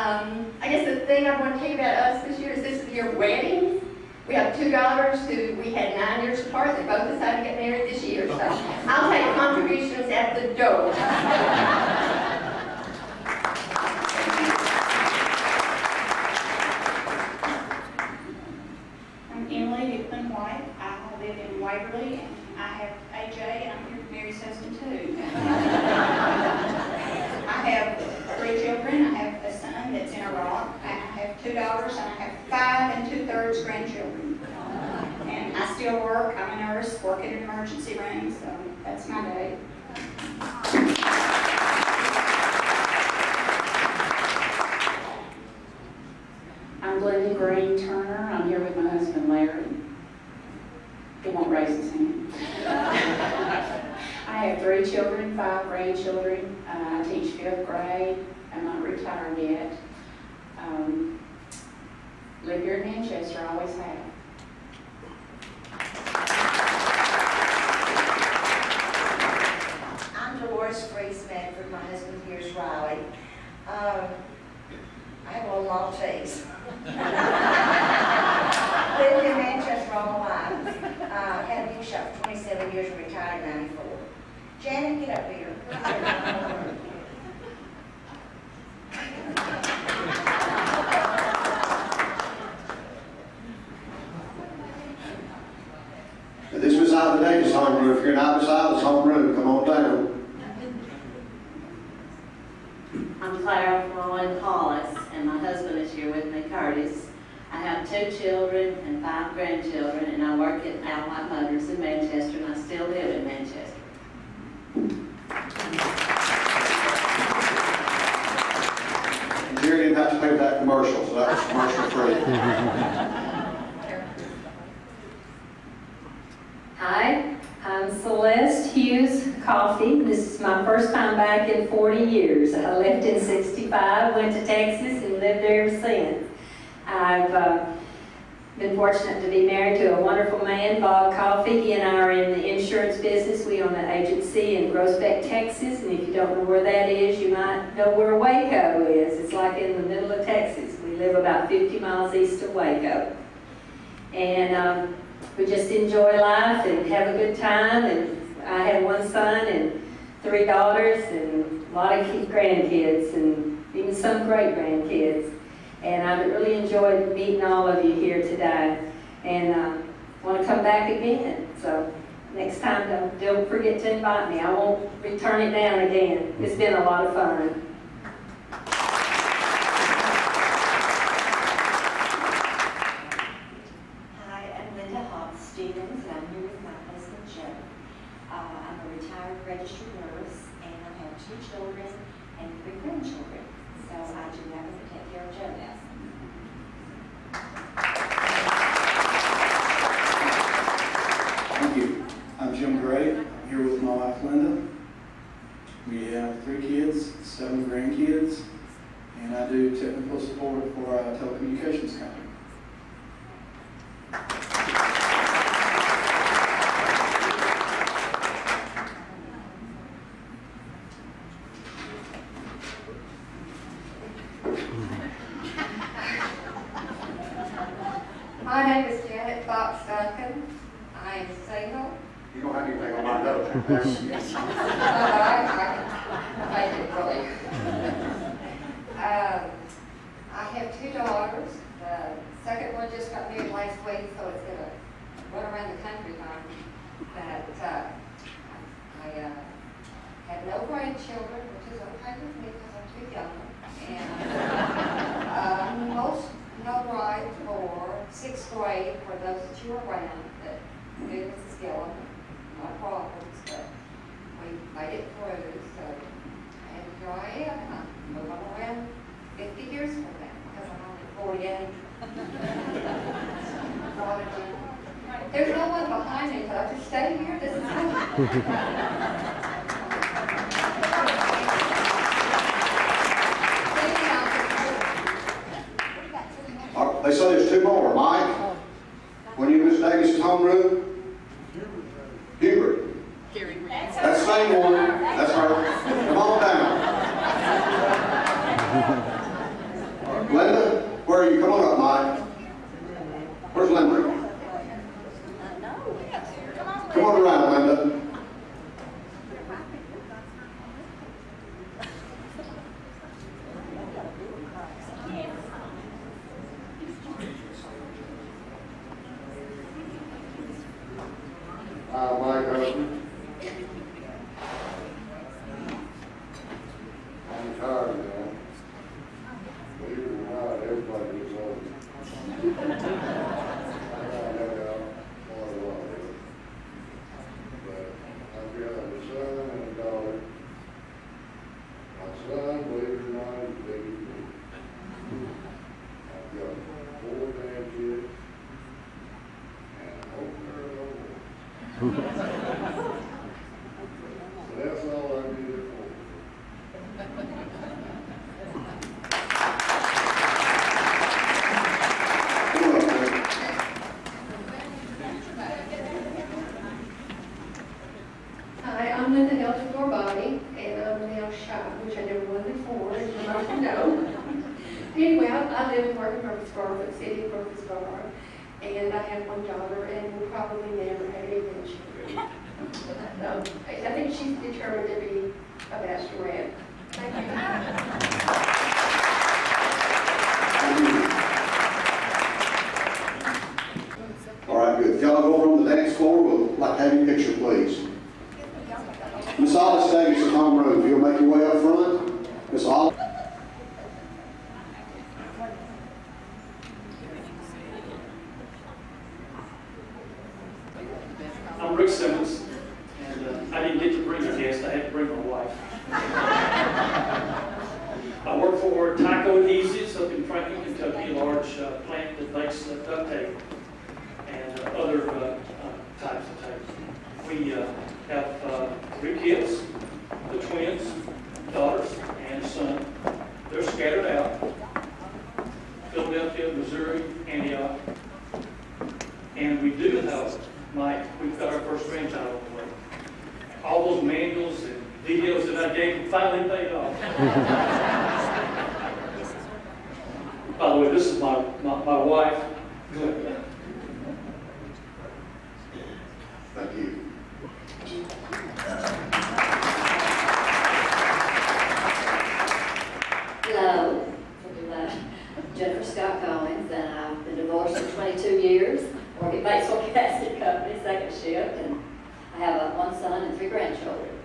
I guess the thing I want to tell you about us this year is this is the year of weddings. We have two daughters who we had 9 years apart. They both decided to get married this year, so I'll take contributions at the door. I'm Emily Dickman White. I live in Waverly, and I have AJ, and I'm here to marry his husband too. I have 3 children. I have a son that's in Iraq. I have 2 daughters, and I have 5 2/3 grandchildren. And I still work. I'm a nurse, work in an emergency room, so that's my day. I'm Glenda Green Turner. I'm here with my husband Larry. He won't raise his hand. I have 3 children, 5 grandchildren. I teach 5th grade. I'm not retired yet. Live here in Manchester, always have. I'm Dolores Free-Smith, my husband here is Riley. I have a little Maltese. Lived in Manchester all my life. Had a beauty shop for 27 years and retired in 94. Janet, get up here. This was out of the Davis homeroom. If you're not beside this homeroom, come on down. I'm Clara Floyd Hollis, and my husband is here with me, Curtis. I have 2 children and 5 grandchildren, and I work at Allied Motors in Manchester, and I still live in Manchester. And Jerry didn't have to pay for that commercial, so that was commercial free. Hi, I'm Celeste Hughes Coffey. This is my first time back in 40 years. I left in 65, went to Texas, and lived there ever since. I've been fortunate to be married to a wonderful man, Bob Coffey. He and I are in the insurance business. We own an agency in Groesbeck, Texas, and if you don't know where that is, you might know where Waco is. It's like in the middle of Texas. We live about 50 miles east of Waco. And we just enjoy life and have a good time. And I have 1 son and 3 daughters and a lot of grandkids and even some great grandkids. And I've really enjoyed meeting all of you here today. And want to come back again. So next time, don't forget to invite me. I won't return it down again. It's been a lot of fun. Stevens, and I'm here with my husband, Joe. I'm a retired registered nurse, and I have 2 children and 3 grandchildren. So I do that to take care of Joe now. Thank you. I'm Jim Gray. I'm here with my wife, Linda. We have 3 kids, 7 grandkids, and I do technical support for a telecommunications company. My name is Janet Fox Duncan. I am single. You don't have anything on my notes. I make it really. I have 2 daughters. The second one just got married last week, so it's going to run around the country now. But I have no grandchildren, which is okay with me because I'm too young. And no right for 6th grade for those that you were around that knew Mrs. Gillum, no problems, but we made it through. So, and here I am, and I'm moving around 50 years from now because I'm only 48. There's no one behind me, but I just stay here. This is They say there's 2 more. Mike, when you Miss Davis' homeroom, Hubert. That's the same one. That's her. Come on down. I'm tired now. Believe it or not, everybody gets old. I found that out quite a while ago. But I've got a son and a daughter. My son, believe it or not, is big as me. I've got 4 grandkids, and I hope they're no more. So that's all I did it for. Hi, I'm Linda Elder-Gorbani, and I'm now shy, which I never was before, as you might know. Anyway, I live and work in Murfreesboro, the city of Murfreesboro, and I have 1 daughter, and will probably never have any grandchildren. So, I think she's determined to be a bachelorette. Thank you. All right, good. If y'all go over on the dance floor, we'll like to have your picture, please. Miss Alice Davis is homeroom. If you'll make your way up front, Miss Alice. I'm Rick Simmons, and I didn't get to bring a guest, I had to bring my wife. I work for Tyco Adhesives up in Franklin, Kentucky, a large plant that makes duct tape and other types of tape. We have 3 kids, the twins, daughters, and a son. They're scattered out. Philadelphia, Missouri, Antioch. And we do have, Mike, we've got our first grandchild on the way. All those manuals and videos that I gave them finally paid off. By the way, this is my wife, Glenda. Thank you. Hello, Jennifer Scott Collins, and I've been divorced for 22 years. Work at Batesville Casket Company, second shift, and I have 1 son and 3 grandchildren.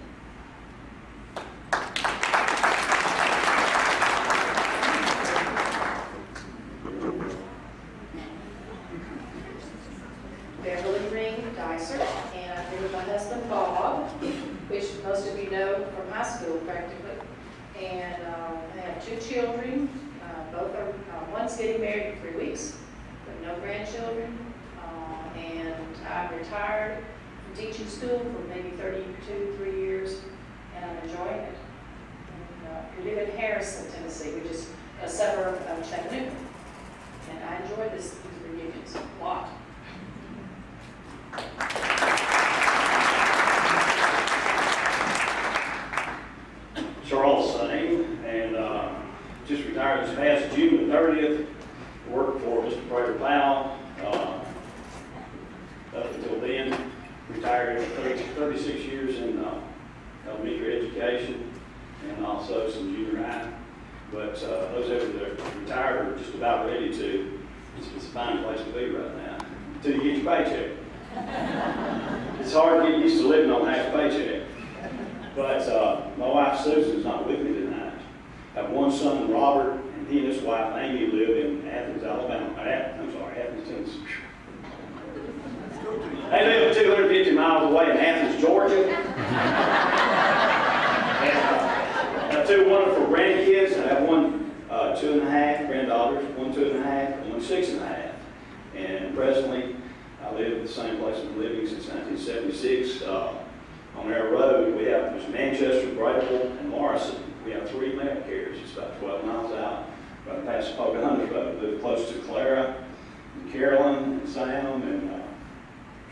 Beverly Ring Dicer, and I'm here with my husband Bob, which most of you know from high school practically. And I have 2 children. Both are, one's getting married in 3 weeks, but no grandchildren. And I'm retired from teaching school for maybe 3 years, and I'm enjoying it. And, we live in Harrison, Tennessee, which is a suburb of Chattanooga. And I enjoy these reunions a lot. Charles Sane, and just retired this past June the 30th. Worked for Mr. Prater Powell up until then. Retired 36 years in elementary education and also some junior high. But those of you that are retired are just about ready to. It's a fine place to be right now until you get your paycheck. It's hard to get used to living on half a paycheck. But my wife Susan's not with me tonight. I have 1 son, Robert, and he and his wife Amy live in Athens, Alabama. Athens, Tennessee. They live 250 miles away in Athens, Georgia. And, I have 2 wonderful grandkids. I have 1 2.5 granddaughters, 1 2.5, and 1 6.5. And presently, I live in the same place I've been living since 1976. On our road, we have Manchester, Grapeville, and Morrison. We have 3 mail carriers. It's about 12 miles out, right past Pocahontas Road. We live close to Clara, and Carolyn, and Sam, and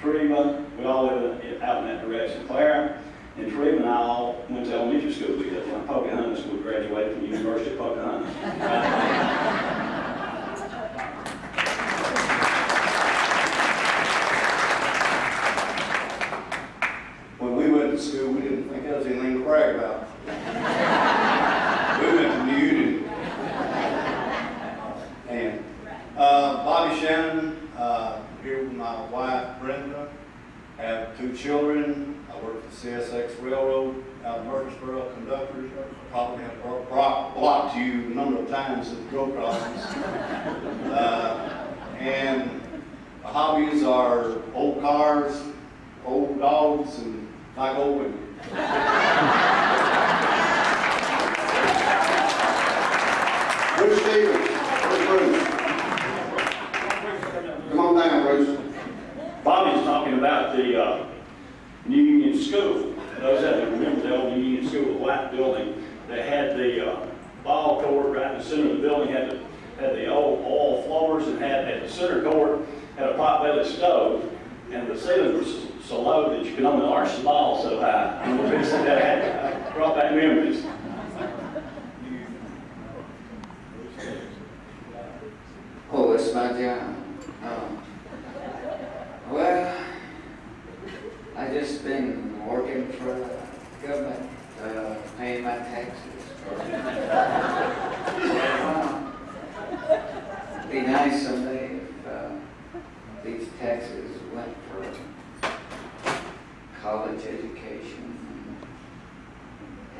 Treva. We all live out in that direction. Clara and Treva and I all went to elementary school together. When Pocahontas, we graduated from the University of Pocahontas. When we went to school, we didn't think that was anything to brag about. We went to Newton. And Bobby Shannon, here with my wife Brenda. I have 2 children. I work for CSX Railroad out of Murfreesboro, conductors. probably have blocked you a number of times at the road crossings. And the hobbies are old cars, old dogs, and like old women. Bruce Stevens, where's Bruce? Come on down, Bruce. Bobby's talking about the New Union School. Those that remember the old New Union School, the white building that had the ball court right in the center of the building, had the old oil floors, and had at the center court had a pot-bellied stove, and the ceiling was so low that you could only arch the ball so high. And we're going to say that brought back memories. Oh, it's my job. Well, I just been working for the government, paying my taxes. It'd be nice someday if these taxes went for college education,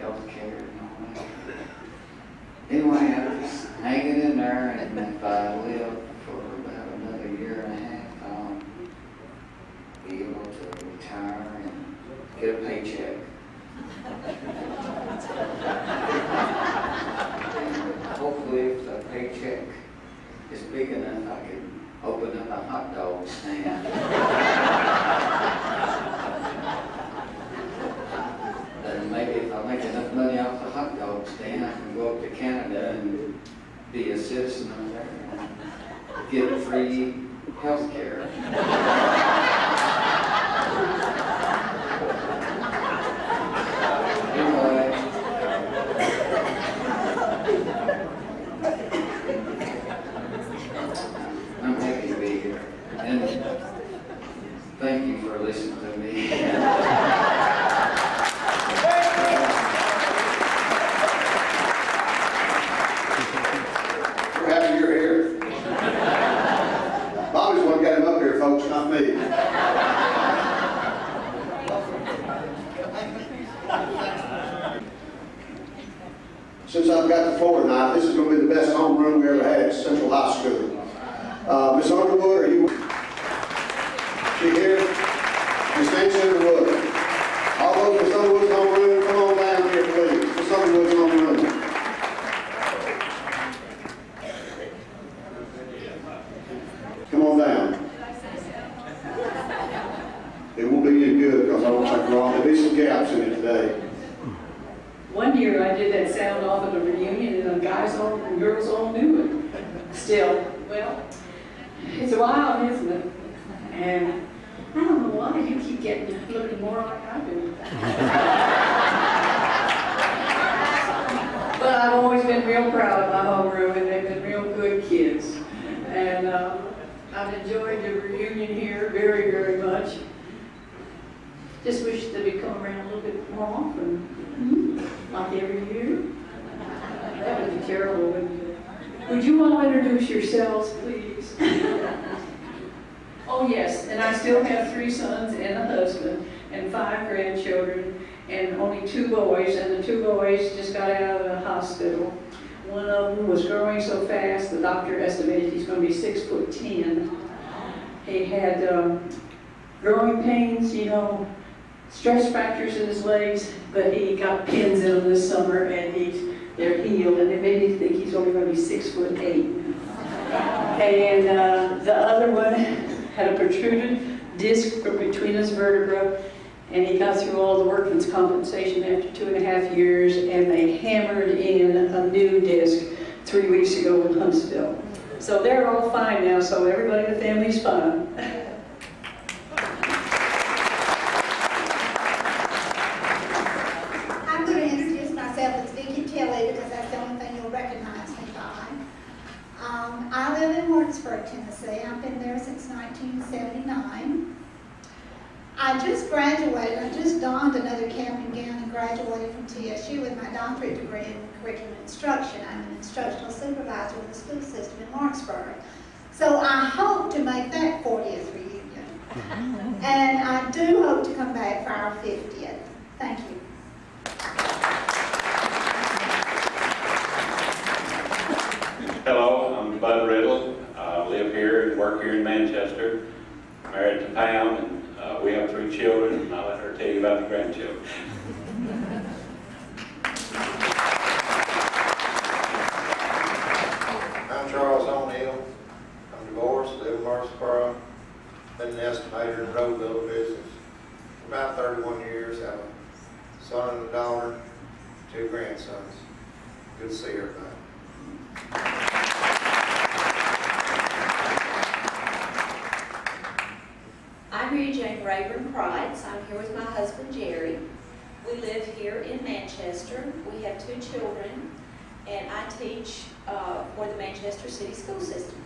health care, and all that. Anyway, I'm just hanging in there, and if I live for about another year and a half, I'll be able to retire and get a paycheck. And hopefully, if the paycheck is big enough, I can open up a hot dog stand. Then maybe if I make enough money off the hot dog stand, I can go up to Canada and be a citizen over there and get free health care. Anyway, I'm happy to be here. And thank you for listening to me. Bobby's one got him up here, folks, not me. Since I've got the floor tonight, this is going to be the best homeroom we ever had at Central High School. Miss Underwood, are you? She here? Miss Nancy Underwood. All those Miss Underwood's homeroom, come on down here, please. Miss Underwood's homeroom. Come on down. It won't be any good because I don't think we're on. There'll be some gaps in it today. One year I did that sound off at a reunion and the guys all and girls all knew it. Still, well, it's wild, isn't it? And I don't know why you keep looking more like I do. But I've always been real proud of my homeroom, and they've been real good kids. And I've enjoyed the reunion here very, very much. Just wish that we'd come around a little bit more often, like every year. That would be terrible, wouldn't it? Would you all introduce yourselves, please? Oh, yes, and I still have 3 sons and a husband and 5 grandchildren and only 2 boys, and the 2 boys just got out of the hospital. One of them was growing so fast, the doctor estimated he's going to be 6'10". He had growing pains, you know, stress fractures in his legs, but he got pins in them this summer, and they're healed, and it made me think he's only going to be 6'8". And the other one had a protruded disc from between his vertebrae, and he got through all the workman's compensation after 2.5 years, and they hammered in a new disc 3 weeks ago in Huntsville. So they're all fine now, so everybody in the family's fine. I'm going to introduce myself as Vicki Tilley because that's the only thing you'll recognize me by. I live in Warrensburg, Tennessee. I've been there since 1979. I just graduated. I just donned another cap and gown and graduated from TSU with my doctorate degree in curriculum instruction. I'm an instructional supervisor with the school system in Warrensburg. So I hope to make that 40th reunion. And I do hope to come back for our 50th. Thank you. Good to see everybody. I'm Mary Jane Rayburn Price. I'm here with my husband Jerry. We live here in Manchester. We have 2 children, and I teach for the Manchester City School System.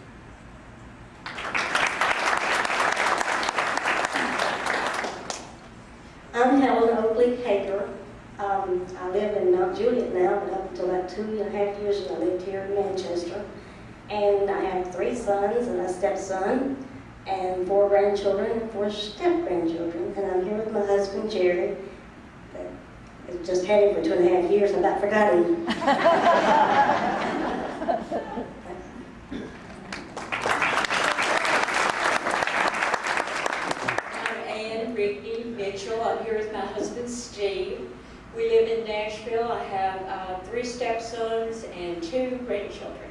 I'm Helen Oakley Hager. I live in Mount Juliet now, but up until about 2.5 years ago, I lived here in Manchester. And I have 3 sons and a stepson, and 4 grandchildren and 4 step-grandchildren. And I'm here with my husband, Jerry. I just had him for 2.5 years. I about forgot him. Ricky Mitchell. I'm here with my husband Steve. We live in Nashville. I have 3 stepsons and 2 grandchildren.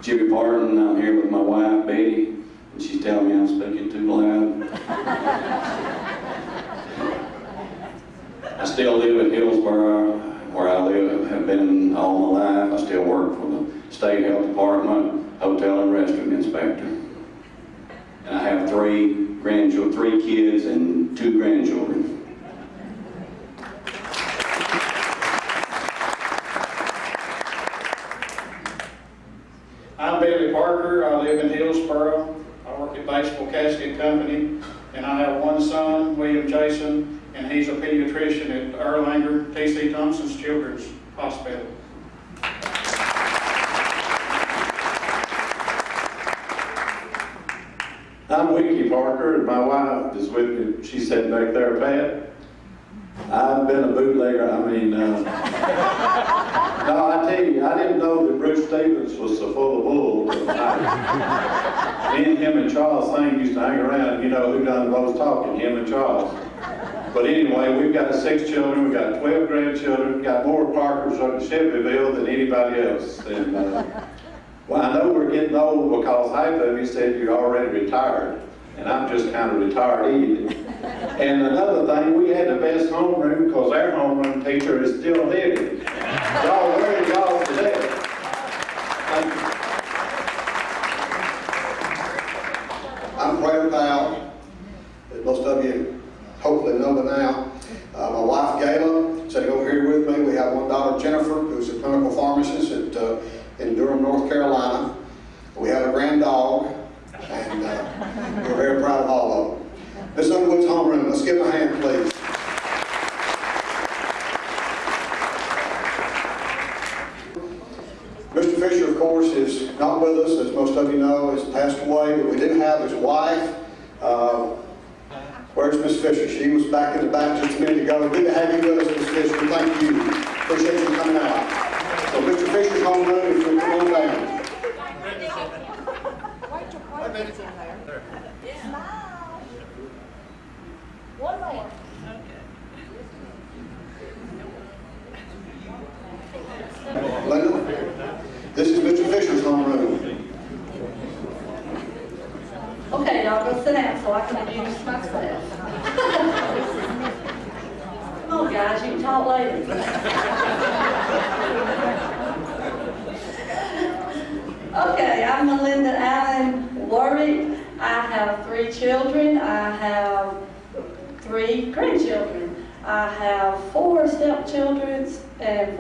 Jimmy Barton. I'm here with my wife Betty, and she's telling me I'm speaking too loud. I still live in Hillsborough, where I live, have been all my life. I still work for the State Health Department, hotel and restaurant inspector. And I have 3 grandchildren, 3 kids and 2 grandchildren. I'm Billy Parker. I live in Hillsborough. I work at Baseball Casket Company, and I have 1 son, William Jason, and he's a pediatrician at Erlanger T.C. Thompson's Children's Hospital. I'm Winky Parker, and my wife is with me. She's sitting back there, Pat. I've been a bootlegger. No, I tell you, I didn't know that Bruce Stevens was so full of bull. Me and him and Charles Thing used to hang around. You know who done the most talking, him and Charles. But anyway, we've got 6 children, we've got 12 grandchildren, we've got more Parkers up in Shelbyville than anybody else. And, well, I know we're getting old because half of you said you're already retired, and I'm just kind of retired either. And another thing, we had the best homeroom because our homeroom teacher is still living. Y'all, where are y'all today? I'm Prayer Powell, as most of you hopefully know by now. My wife Gayla, sitting over here with me. We have 1 daughter, Jennifer, who's a clinical pharmacist in Durham, North Carolina. We have a grand dog, and we're very proud of all of them. Miss Underwood's homeroom, let's give them a hand, please. Mr. Fisher, of course, is not with us, as most of you know, has passed away, but we do have his wife. Where's Miss Fisher? She was back in the back just a minute ago. Good to have you with us, Miss Fisher. Thank you. Appreciate you coming out. So Mr. Fisher's homeroom, if you'll come on down. One more. Linda, this is Mr. Fisher's homeroom. Okay, y'all go sit down so I can introduce myself. Come on, guys, you can talk later. Okay, I'm Melinda Allen Warwick. I have 3 children. I have 3 grandchildren. I have 4 stepchildren and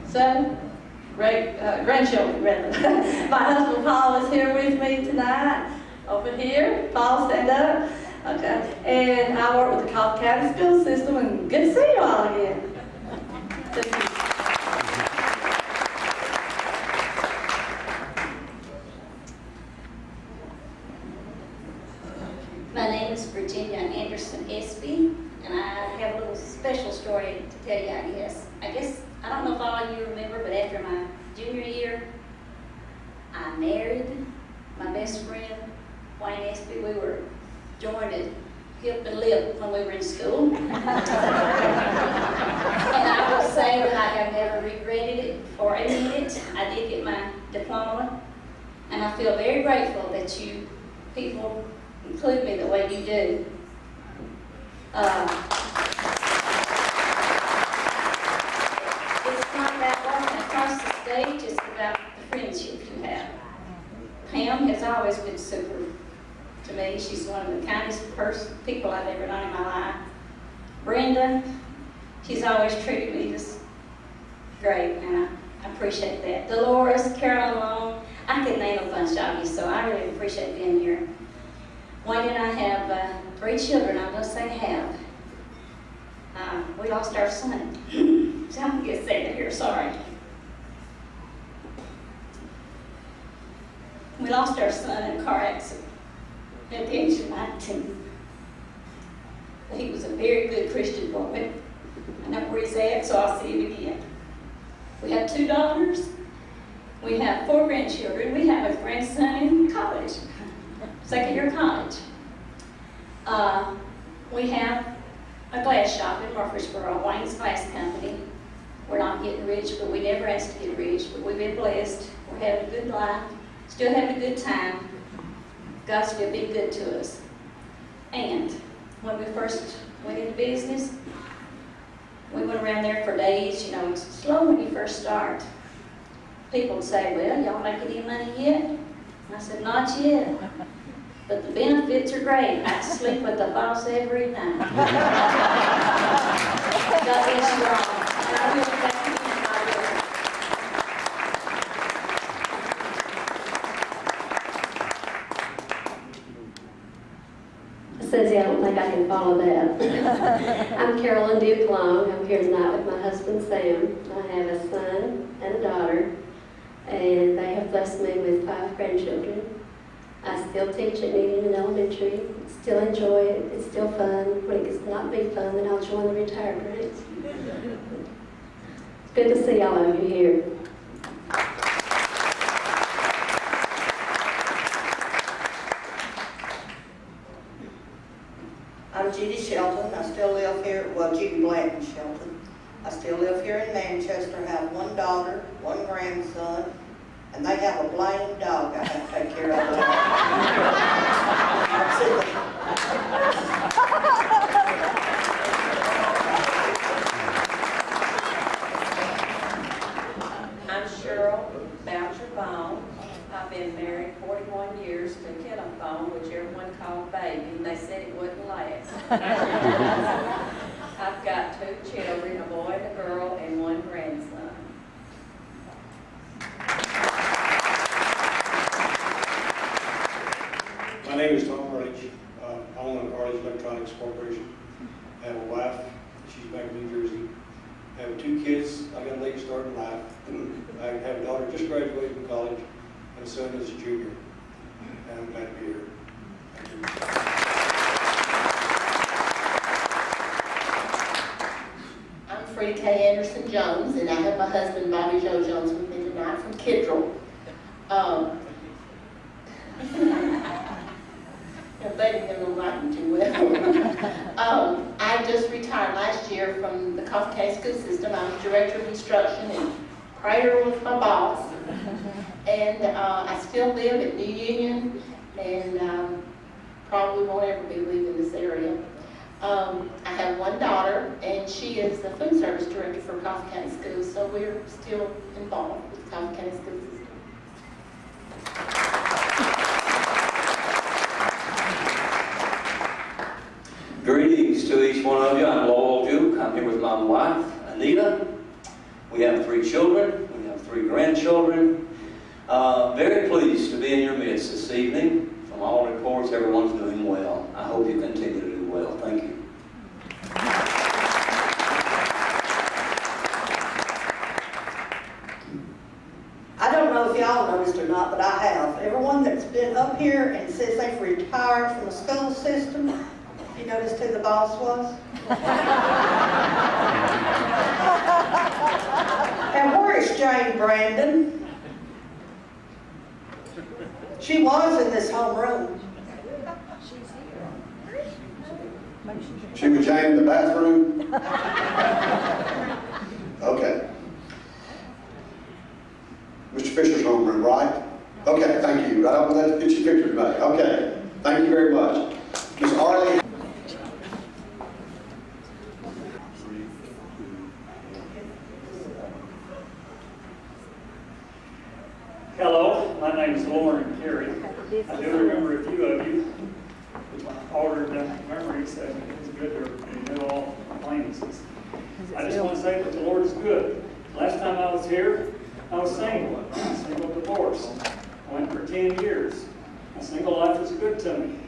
7 grandchildren, rather. My husband Paul is here with me tonight, over here. Paul, stand up. Okay. And I work with the Coffee County School System, and good to see you all again. Thank you. My name is Virginia Anderson Espy, and I have a little special story to tell you, I guess. I don't know if all of you remember, but after my junior year, I married my best friend, Wayne Espy. We were joined at hip and lip when we were in school. And I will say that I have never regretted it for a minute. I did get my diploma, and I feel very grateful that you people include me the way you do. It's not about walking across the stage, it's about the friendship you have. Pam has always been super to me. She's one of the kindest people I've ever known in my life. Brenda, she's always treated me just great, and I appreciate that. Dolores, Carolyn Long, I could name a bunch of you, so I really appreciate being here. Wayne and I have 3 children. I'm going to say have. We lost our son. So I'm going to get a second here, sorry. We lost our son in a car accident at the age of 19. He was a very good Christian boy. I know where he's at, so I'll see him again. We have 2 daughters. We have 4 grandchildren. We have a grandson in college, second year of college. We have a glass shop in Murfreesboro, Wayne's Glass Company. We're not getting rich, but we never asked to get rich, but we've been blessed. We're having a good life, still having a good time. God's still been good to us. And when we first went into business, we went around there for days. You know, it's slow when you first start. People would say, well, y'all make any money yet? And I said, not yet. But the benefits are great. I sleep with the boss every night. God is strong. And I will thank you in my word. Susie, I don't think I can follow that. I'm Carolyn Duke Long. I'm here tonight with my husband, Sam. I have a son and a daughter, and they have blessed me with 5 grandchildren. I still teach at Needham Elementary, still enjoy it, it's still fun. When it gets to not be fun, then I'll join the retired ranks. It's good to see all of you here. I'm Judy Shelton. I still live here, well, Judy Blanton Shelton. I still live here in Manchester. I have 1 daughter, 1 grandson, and they have a blind dog I have to take care of. I'm Cheryl Boucher-Bone. I've been married 41 years to Kenneth Bone, which everyone called baby. They said it wouldn't last. I've got 2 children, a boy and a girl, and 1 grandson. My name is Tom Rich. I own Artie's Electronics Corporation. I have a wife. She's back in New Jersey. I have 2 kids. I got a late start in life. I have a daughter just graduated from college, and a son is a junior. And I'm glad to be here. Thank you. I'm Frida K. Anderson Jones, and I have my husband Bobby Joe Jones with me tonight from Kidrell. Betty didn't like me too well. I just retired last year from the Coffee County School System. I was director of instruction, and Prater was my boss. And I still live at New Union, and probably won't ever be leaving this area. I have 1 daughter, and she is the food service director for Coffee County Schools, so we're still involved with the Coffee County School System. Greetings to each one of you. I'm Lowell Duke. I'm here with my wife, Anita. We have 3 children. We have 3 grandchildren. Very pleased to be in your midst this evening. From all reports, everyone's doing well. I hope you continue to do well. Thank you. I don't know if y'all noticed or not, but I have. Everyone that's been up here and says they've retired from the school system, you noticed who the boss was? And where is Jane Brandon? She was in this homeroom. She was Jane in the bathroom? Okay. Mr. Fisher's homeroom, right? Okay, thank you. I don't want that to get your picture today. Okay, thank you very much. Ms. Arlie. name's Lauren Carey. I do remember a few of you. Altered memories, so it's good to know all acquaintances. I just want to say that the Lord is good. Last time I was here, I was single divorce. I went for 10 years. My single life was good to me.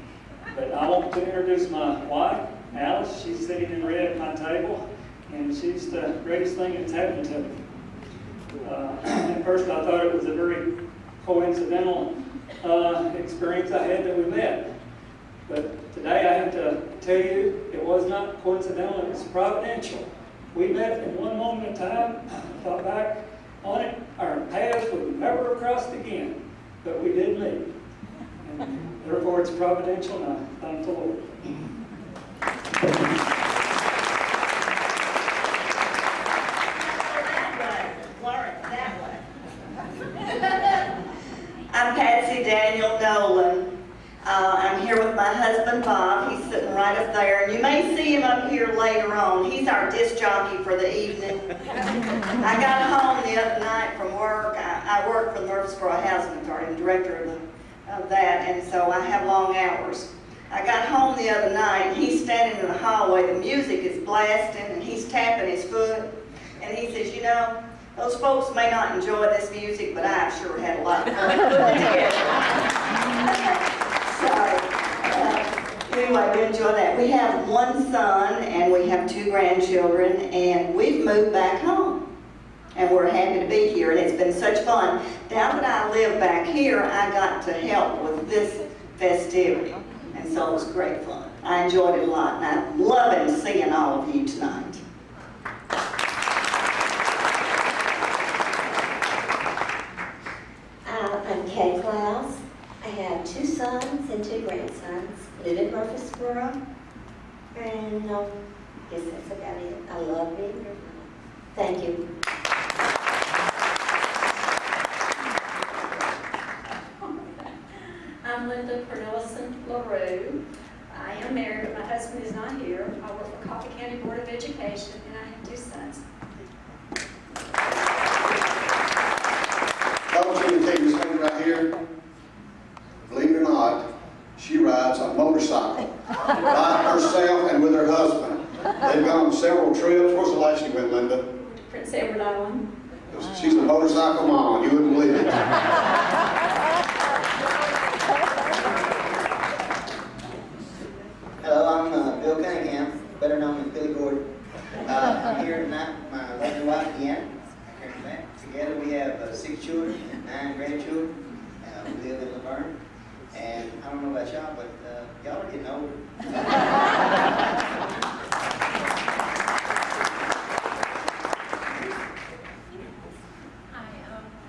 But I want to introduce my wife, Alice. She's sitting in red at my table, and she's the greatest thing that's happened to me. At first I thought it was a very coincidental experience I had that we met. But today I have to tell you it was not coincidental, it was providential. We met in one moment in time. I thought back on it, our paths would never have crossed again, but we did meet. And therefore it's providential, and I thank the Lord. I'm Patsy Daniel Nolan. I'm here with my husband Bob. He's sitting right up there, and you may see him up here later on. He's our disc jockey for the evening. I got home the other night from work. I work for the Murfreesboro Housing Authority, I'm director of that, and so I have long hours. I got home the other night, and he's standing in the hallway. The music is blasting, and he's tapping his foot, and he says, you know, those folks may not enjoy this music, but I've sure had a lot of fun putting it together. So, anyway, we enjoy that. We have one son and we have 2 grandchildren, and we've moved back home. And we're happy to be here, and it's been such fun. Now that I live back here, I got to help with this festivity, and so it was great fun. I enjoyed it a lot, and I'm loving seeing all of you tonight. I'm Kay Klaus. I have 2 sons and 2 grandsons. Live in Murfreesboro. And I guess that's about it. I love being here. Thank you. I'm Linda Cornelison LaRue. I am married, but my husband is not here. I work for Coffee County Board of Education, and I have 2 sons. I want you to take this lady right here. Believe it or not, she rides a motorcycle by herself and with her husband. They've gone on several trips. Where's the last you went, Linda? Prince Edward Island. She's a motorcycle mom. You wouldn't believe it. Hello, I'm Bill Cunningham, better known as Billy Gordon. I'm here tonight with my lovely wife, Deanna. Together we have 6 children and 9 grandchildren. We live in Laverne. And I don't know about y'all, but y'all are getting older.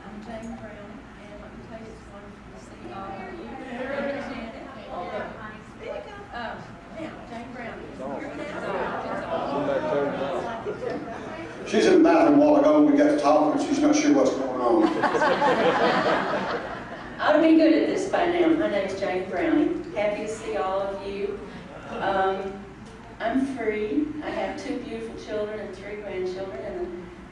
I'm Jane Brown, and let me tell you, it's wonderful to see all of you represented. Jane Brown. She's in the bathroom a while ago. We got to talk, and she's not sure what's going on. I would be good at this by now. My name is Jane Browning. Happy to see all of you. I'm free. I have 2 beautiful children and 3 grandchildren, and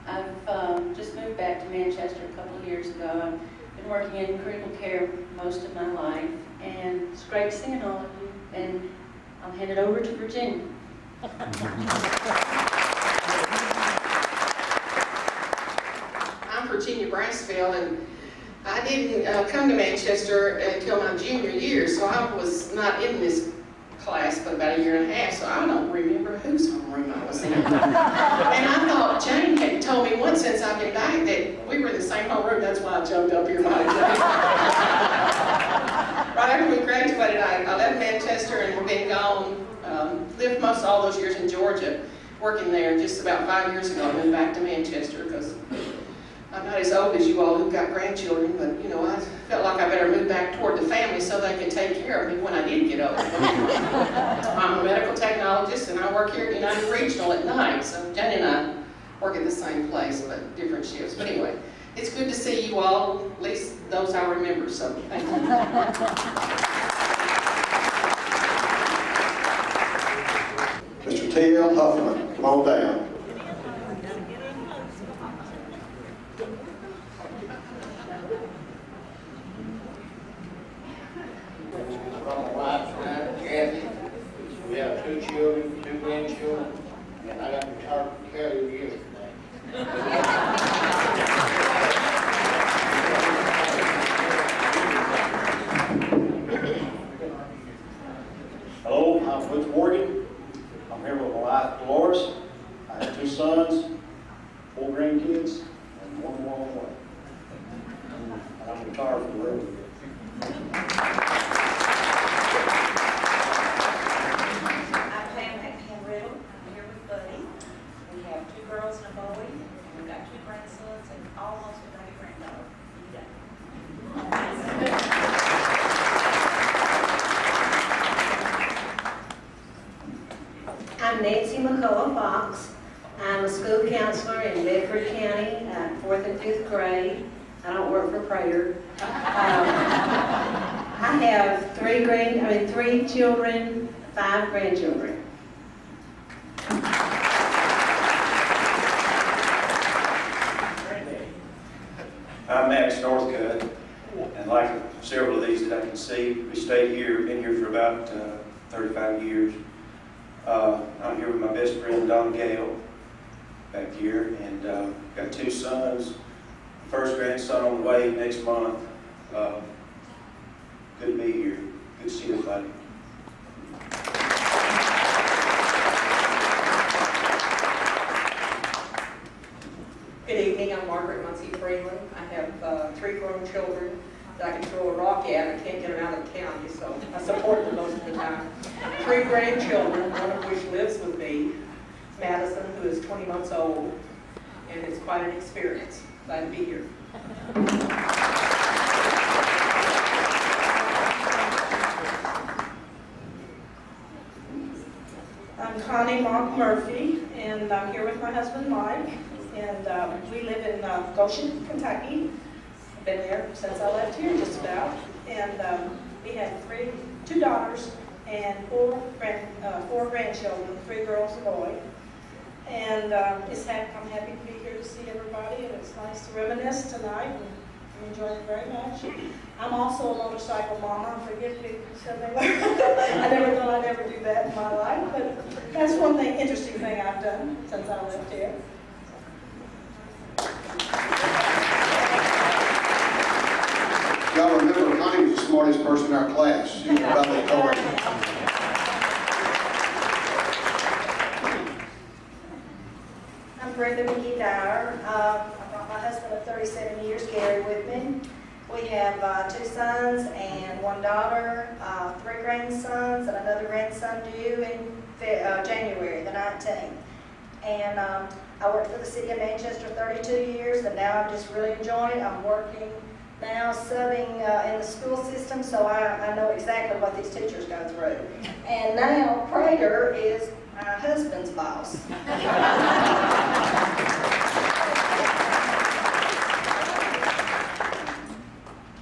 I've just moved back to Manchester a couple of years ago. I've been working in critical care most of my life, and it's great seeing all of you, and I'll hand it over to Virginia. I'm Virginia Brasfield, and I didn't come to Manchester until my junior year, so I was not in this class but about 1.5 years, so I don't remember whose homeroom I was in. And I thought Jane had told me once since I've been back that we were in the same homeroom. That's why I jumped up here by Jane. Right after we graduated, I left Manchester and we've been gone. Lived most all those years in Georgia, working there. Just about 5 years ago, I moved back to Manchester because I'm not as old as you all who've got grandchildren, but you know, I felt like I better move back toward the family so they could take care of me when I did get old. I'm a medical technologist and I work here at United Regional at night, so Jenny and I work at the same place but different shifts. But anyway, it's good to see you all, at least those I remember, so thank you. Mr. T.L. Huffman, come on down. have 2 children, 2 grandchildren, and I got to retire from Kelly yesterday. Hello, I'm Butch Morgan. I'm here with my wife Dolores. I have 2 sons, 4 grandkids, and 1 more on the way. And I'm retired from the road. I'm Pam Riddle. I'm here with Buddy. We have 2 girls and a boy, and we've got 2 grandsons and almost a great granddaughter. I'm Nancy McCullough Fox. I'm a school counselor in Bedford County, 4th and 5th grade. I don't work for Prater. I have 3 children, 5 grandchildren. I'm Max Northcutt, and like several of these that I can see, we been here for about 35 years. I'm here with my best friend, Don Gale, back here, and got 2 sons. First grandson on the way next month. Good to be here. Good to see everybody. Good evening, I'm Margaret Muncie Freeland. I have 3 grown children that I can throw a rock at. I can't get them out of the county, so I support them most of the time. 3 grandchildren, one of which lives with me, Madison, who is 20 months old, and it's quite an experience. Glad to be here. I'm Connie Mock Murphy, and I'm here with my husband Mike, and we live in Goshen, Kentucky. I've been there since I left here, just about. And we have 2 daughters and 4 grandchildren, 3 girls and a boy. And I'm happy to be here to see everybody, and it's nice to reminisce tonight. And I'm enjoying it very much. I'm also a motorcycle mama. Forgive me, said they were. I never thought I'd ever do that in my life, but that's one interesting thing I've done since I left here. Y'all remember Connie was the smartest person in our class. She was about that correct. I'm Brenda McGee Dyer. I brought my husband of 37 years, Gary, with me. We have 2 sons and 1 daughter, 3 grandsons, and another grandson due in January the 19th. And I worked for the city of Manchester 32 years, and now I'm just really enjoying it. I'm working now subbing in the school system, so I know exactly what these teachers go through. And now Prater is my husband's boss.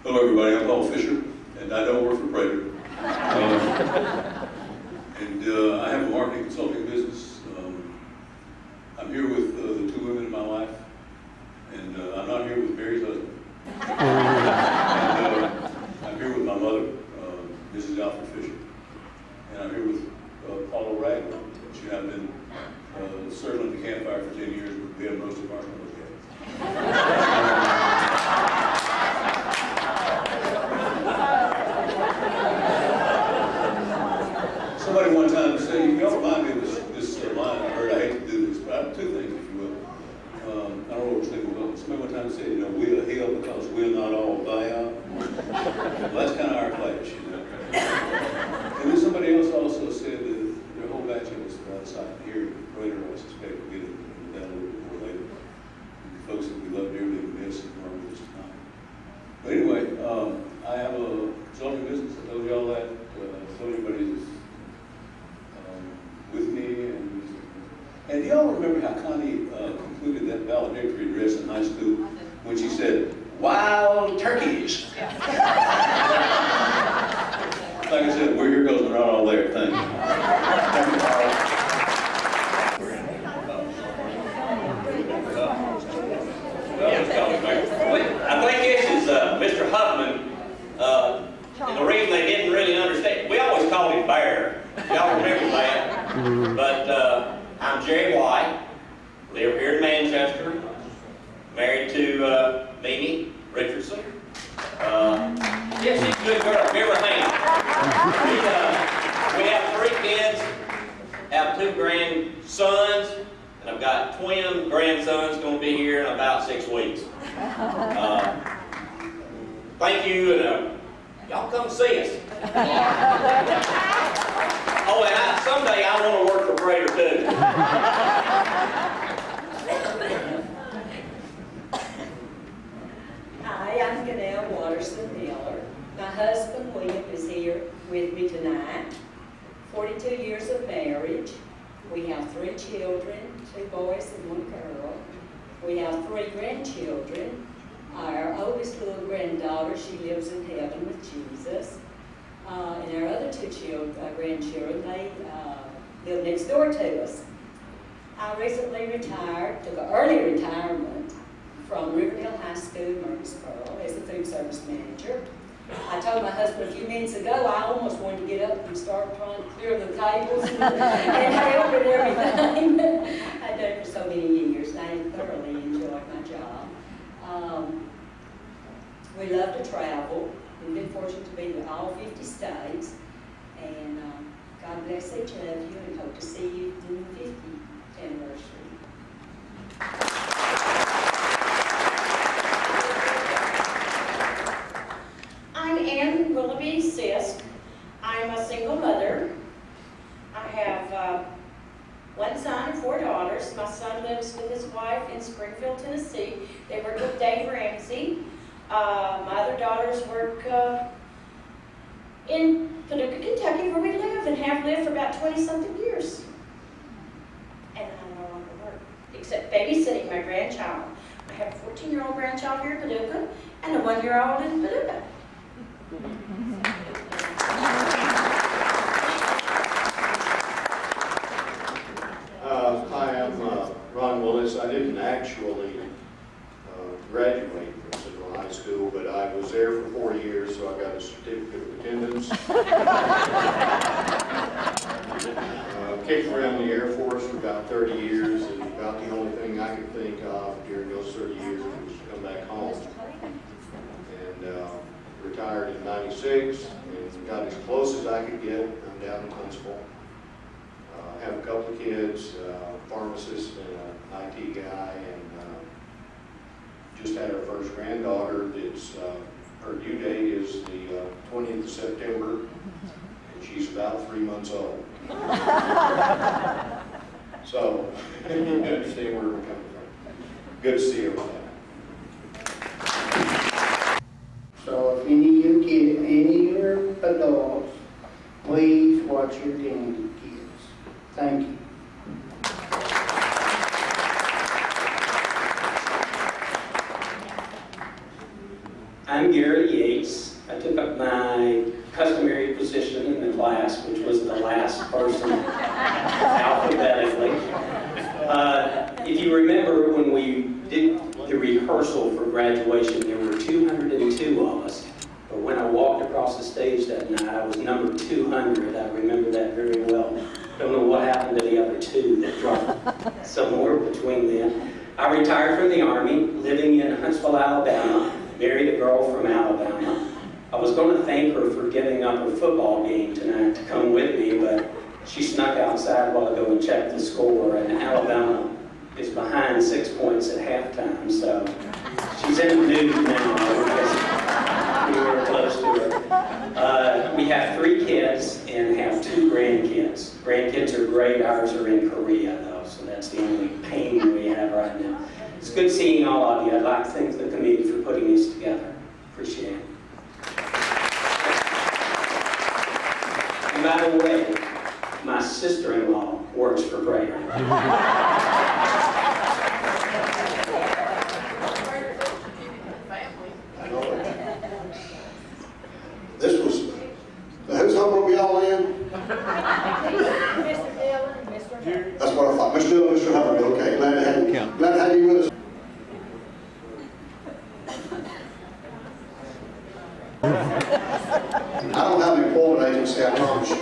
Hello everybody, I'm Paul Fisher, and I don't work for Prater. I have a marketing consulting business. I'm here with the 2 women in my life, and I'm not here with Mary's husband. I'm here with my mother, Mrs. Alfred Fisher, and I'm here with Paula Ragland. She and I have been circling the campfire for 10 years, but we haven't roasted marshmallows yet. Somebody one time said, you don't remind me of this line I heard, I hate to do this, but I have 2 things, if you will. I don't know what you're thinking about. Somebody one time said, we'll heal because we're not all Baal. Well, that's kind of our clash, And then somebody else also said that there are a whole batch of us that are outside here, later, I suspect we'll get into that a little bit more later. The folks that we love dearly and miss and are with us tonight. But anyway, I have a consulting business. I told you all that. I told everybody that's with me. And do y'all remember how Connie concluded that valedictory address in high school when she said, "Wild turkeys"? Like I said, we're here because we're not all there. Thank you. Thank you, Paul. I think this is Mr. Huffman, and the reason they didn't really understand, we always called him Bear. Y'all remember that? But I'm Jerry White, live here in Manchester, married to Mimi Richardson. Yeah, she's a good girl. Give her a hand. We have 3 kids, have 2 grandsons, and I've got twin grandsons going to be here in about 6 weeks. Thank you, and y'all come see us. Oh, and someday I want to work for Prater too. Hi, I'm Ganelle Watterson Miller. My husband William is here with me tonight. 42 years of marriage. We have 3 children, 2 boys and 1 girl. We have 3 grandchildren. Our oldest little granddaughter, she lives in heaven with Jesus. And our other 2 grandchildren, they live next door to us. I recently retired, took an early retirement from Riverdale High School in Murfreesboro as a food service manager. I told my husband a few minutes ago, I almost wanted to get up and start trying to clear the tables and help and everything. I've done it for so many years, and I thoroughly enjoyed my job. We love to travel. We've been fortunate to be to all 50 states, and God bless each of you, and hope to see you in the 50th anniversary. I'm Ann Willoughby Sisk. I'm a single mother. I have 1 son and 4 daughters. My son lives with his wife in Springfield, Tennessee. They work with Dave Ramsey. My other daughters work in Paducah, Kentucky, where we live and have lived for about 20-something years. And I no longer work, except babysitting my grandchild. I have a 14-year-old grandchild here in Paducah and a 1-year-old in Paducah. Hi, I'm Ron Willis. I didn't actually graduate from Central High School, but I was there for 4 years, so I got a certificate of attendance. Kicked around the Air Force for about 30 years, and about the only thing I could think of during those 30 years was to come back home. And retired in '96 and got as close as I could get. I'm down in Huntsville. Have a couple of kids, pharmacist and an IT guy, and just had our first granddaughter. That's her due date is the 20th of September, and she's about 3 months old. So you understand where we're coming from. Good to see you. So if any of you get any of your adults, please watch your grandkids. Thank you. I'm Gary Yates. I took up my customary position in the class, which was the last person alphabetically. If you remember when we did the rehearsal for graduation, there were 202 of us. But when I walked across the stage that night, I was number 200. I remember that very well. Don't know what happened to the other 2 that dropped somewhere between them. I retired from the Army, living in Huntsville, Alabama. Married a girl from Alabama. I was going to thank her for giving up her football game tonight to come with me, but she snuck outside while I go and check the score, and Alabama is behind 6 points at halftime, so she's in the news now. We were close to her. We have 3 kids and have 2 grandkids. Grandkids are great. Ours are in Korea, though, so that's the only pain we have right now. It's good seeing all of you. I'd like to thank the committee for putting this together. Appreciate it. And by the way, my sister-in-law works for Prater. This was, whose home were we all in? Mr. Dillon, Mr. Hubbard. That's what I thought. Mr. Dillon, Mr. Hubbard, okay. Glad to have you with us. I don't have an employment agency, I promise you.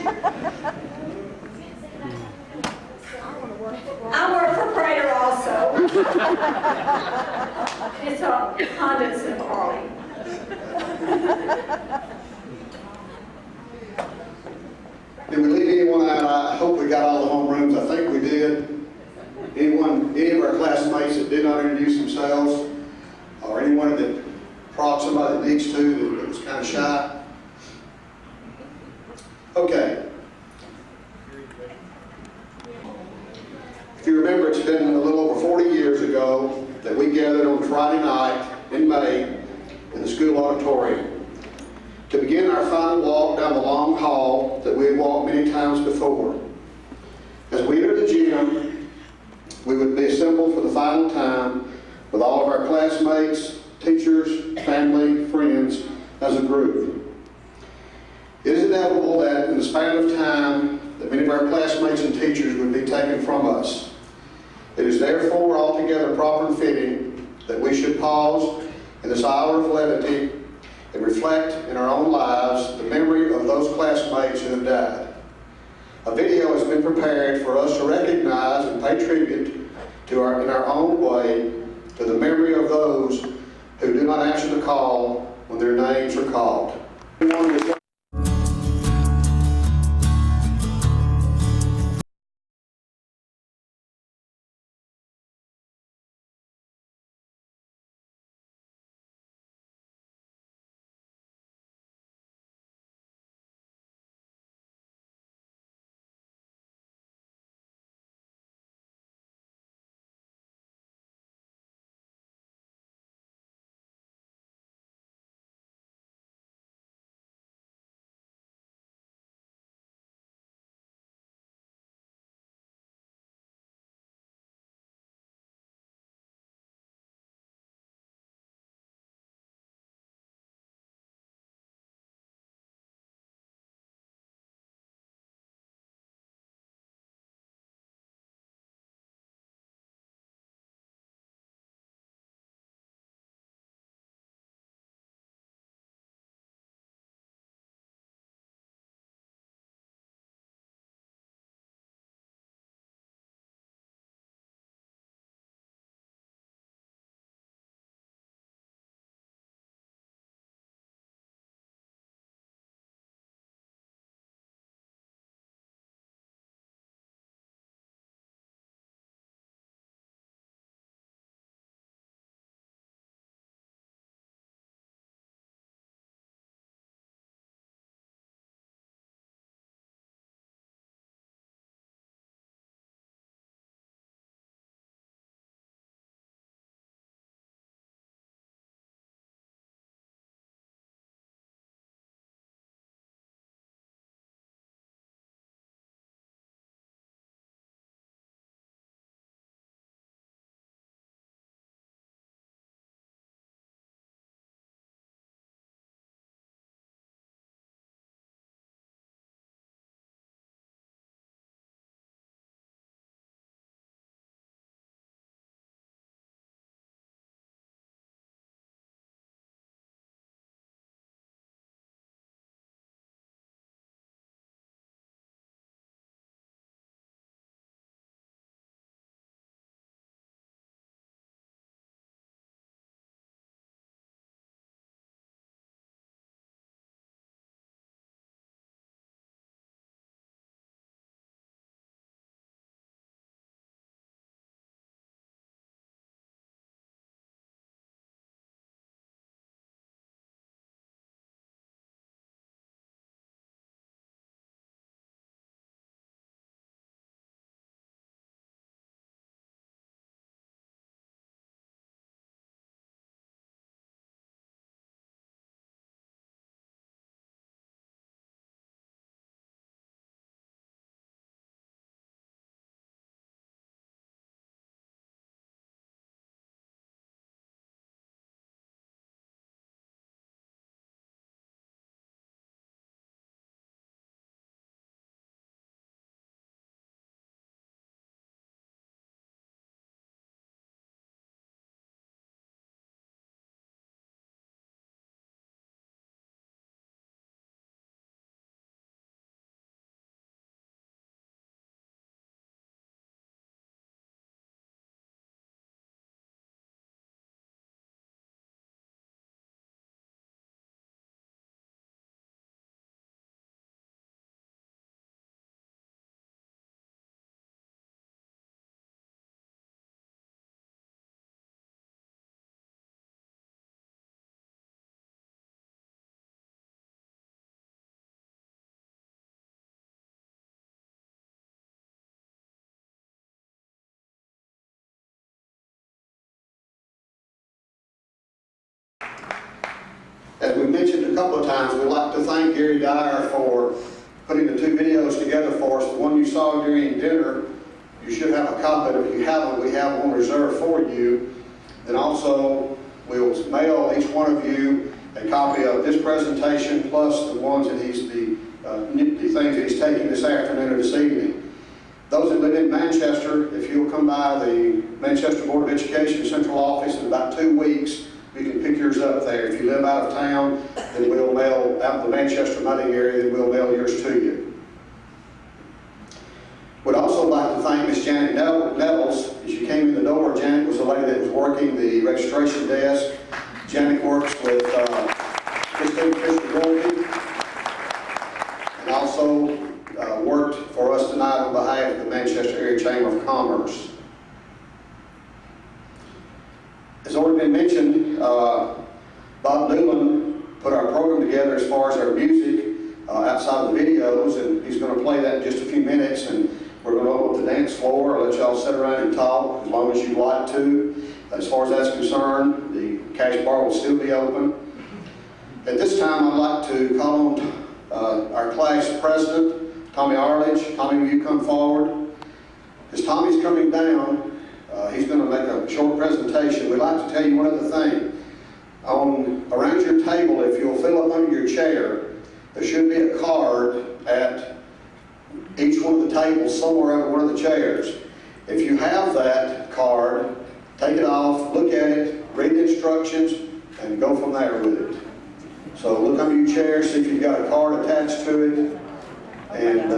It's a Honda and Harley. Did we leave anyone out? I hope we got all the homerooms. I think we did. Any of our classmates that did not introduce themselves, or anyone that brought somebody that needs to that was kind of shy? Okay. If you remember, it's been a little over 40 years ago that we gathered on Friday night in May in the school auditorium to begin our final walk down the long hall that we had walked many times before. As we entered the gym, we would be assembled for the final time with all of our classmates, teachers, family, friends as a group. It is inevitable that in the span of time that many of our classmates and teachers would be taken from us. It is therefore altogether proper and fitting that we should pause in this hour of levity and reflect in our own lives the memory of those classmates who have died. A video has been prepared for us to recognize and pay tribute to in our own way to the memory of those who do not answer the call when their names are called. couple of times. We'd like to thank Gary Dyer for putting the 2 videos together for us. The one you saw during dinner, you should have a copy. If you haven't, we have one reserved for you. Then also, we'll mail each one of you a copy of this presentation plus the ones that the things that he's taking this afternoon or this evening. Those that live in Manchester, if you'll come by the Manchester Board of Education Central Office in about 2 weeks, you can pick yours up there. If you live out of town, then we'll mail out of the Manchester Muddy area, then we'll mail yours to you. Would also like to thank Miss Janet Nettles. As you came in the door, Janet was the lady that was working the registration desk. Janet works with Mr. Goldie, and also worked for us tonight on behalf of the Manchester Area Chamber of Commerce. As already been mentioned, Bob Newland put our program together as far as our music outside of the videos, and he's going to play that in just a few minutes, and we're going to open up the dance floor. I'll let y'all sit around and talk as long as you'd like to. As far as that's concerned, the cash bar will still be open. At this time, I'd like to call on our class president, Tommy Arledge. Tommy, will you come forward? As Tommy's coming down, he's going to make a short presentation. We'd like to tell you one other thing. Around your table, if you'll fill up under your chair, there should be a card at each one of the tables somewhere under one of the chairs. If you have that card, take it off, look at it, read the instructions, and go from there with it. So look under your chair, see if you've got a card attached to it, and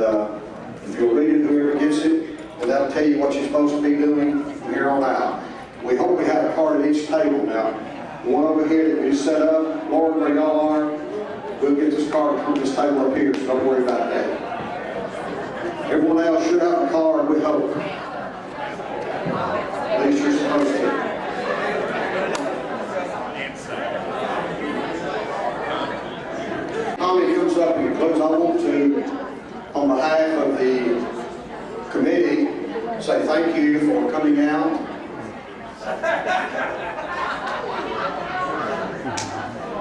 if you'll read it, whoever gets it, and that'll tell you what you're supposed to be doing from here on out. We hope we have a card at each table now. The one over here that we set up, Lord, where y'all are, we'll get this card from this table up here, so don't worry about that. Everyone else should have a card, we hope. At least you're supposed to. Tommy comes up and concludes. I want to, on behalf of the committee, say thank you for coming out.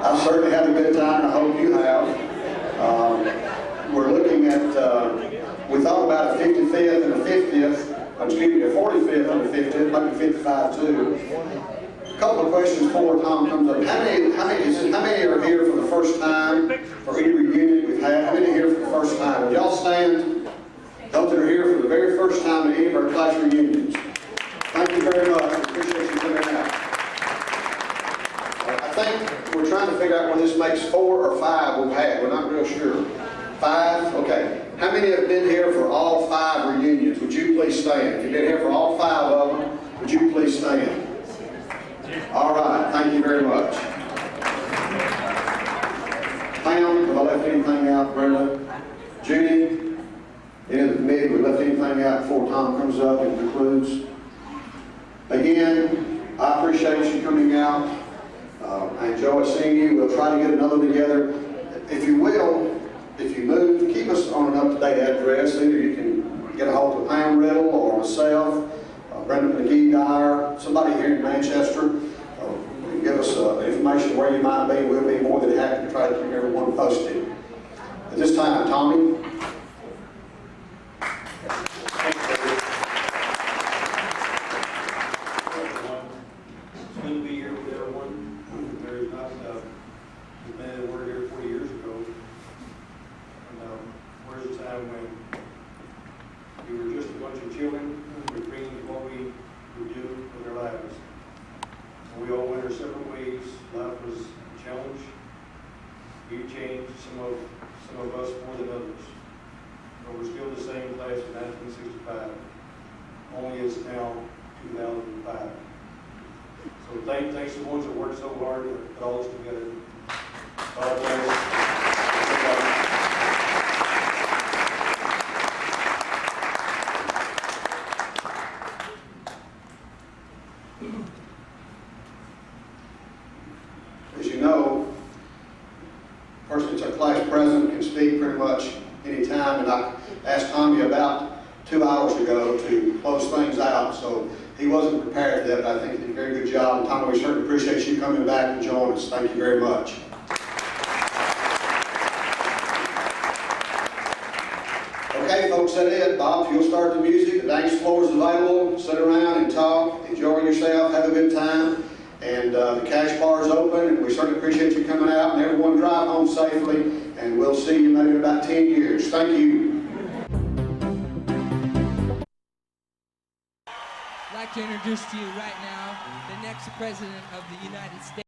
I've certainly had a good time, and I hope you have. We're looking at, we thought about a 55th and a 50th, excuse me, a 45th and a 50th, maybe 55 too. A couple of questions before Tom comes up. How many are here for the first time for any reunion we've had? How many are here for the first time? Would y'all stand? Those that are here for the very first time at any of our class reunions. Thank you very much. We appreciate you coming out. I think we're trying to figure out whether this makes 4 or 5 we've had. We're not real sure. 5? Okay. How many have been here for all 5 reunions? Would you please stand? If you've been here for all 5 of them, would you please stand? All right. Thank you very much. Pam, have I left anything out? Brenda? Judy? Any of the committee, we left anything out before Tom comes up and concludes? Again, I appreciate you coming out. I enjoy seeing you. We'll try to get another together. If you will, if you move, keep us on an up-to-date address. Either you can get a hold of Pam Riddle or myself, Brenda McGee Dyer, somebody here in Manchester. You can give us information where you might be. We'll be more than happy to try to keep everyone posted. At this time, Tommy. Some of us more than others. But we're still the same class of 1965. Only it's now 2005. So thanks to the ones that worked so hard to put all this together. God bless. As you know, the person that's our class president can speak pretty much any time, and I asked Tommy about 2 hours ago to close things out, so he wasn't prepared for that, but I think he did a very good job. And Tommy, we certainly appreciate you coming back and joining us. Thank you very much. said it. Bob, if you'll start the music, the dance floor is available. Sit around and talk, enjoy yourself, have a good time. And the cash bar is open, and we certainly appreciate you coming out, and everyone drive home safely, and we'll see you maybe in about 10 years. Thank you. I'd like to introduce to you right now the next President of the United States.